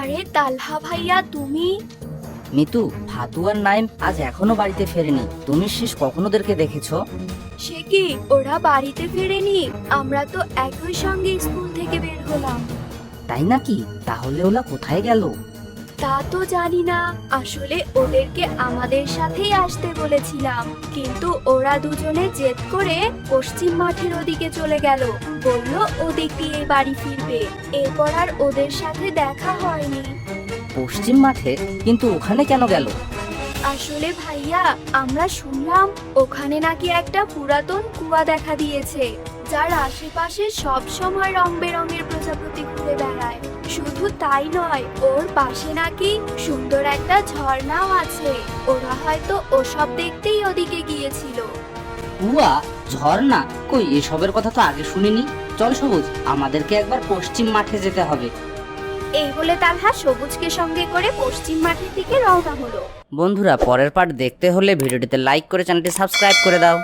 আরে তালহা ভাইয়া, তুমি? মিতু, ফাতু আর নাইম আজ এখনো বাড়িতে ফেরেনি। তুমি শেষ কখন ওদেরকে দেখেছো? সে কি, ওরা বাড়িতে ফেরেনি? আমরা তো একই সঙ্গে স্কুল থেকে বের হলাম। তাই নাকি? তাহলে ওরা কোথায় গেল? তা তো জানি না, আসলে ওদেরকে আমাদের সাথেই আসতে বলেছিলাম, কিন্তু ওরা দুজনে জেদ করে পশ্চিম মাঠের ওদিকে চলে গেল। বলল ওদিক দিয়ে বাড়ি ফিরবে। এরপর আর ওদের সাথে দেখা হয়নি। পশ্চিম মাঠে? কিন্তু ওখানে কেন গেল? আসলে ভাইয়া, আমরা শুনলাম ওখানে নাকি একটা পুরাতন কুয়া দেখা দিয়েছে, যার আশেপাশে সব সময় রং বেরঙের প্রজাপতি ঘুরে বেড়ায়। শুধু তাই নয়, ওর পাশে নাকি সুন্দর একটা ঝর্ণাও আছে। ওরা হয়তো ওসব দেখতেই ওদিকে গিয়েছিল। কুয়া? ঝর্ণা? কই, এসবের কথা তো আগে শুনিনি। চল সবুজ, আমাদেরকে একবার পশ্চিম মাঠে যেতে হবে। এই বলে তালহা সবুজকে সঙ্গে করে পশ্চিম মাঠের দিকে রওনা হলো। বন্ধুরা, পরের পার্ট দেখতে হলে ভিডিওটিতে লাইক করে চ্যানেলটি সাবস্ক্রাইব করে দাও।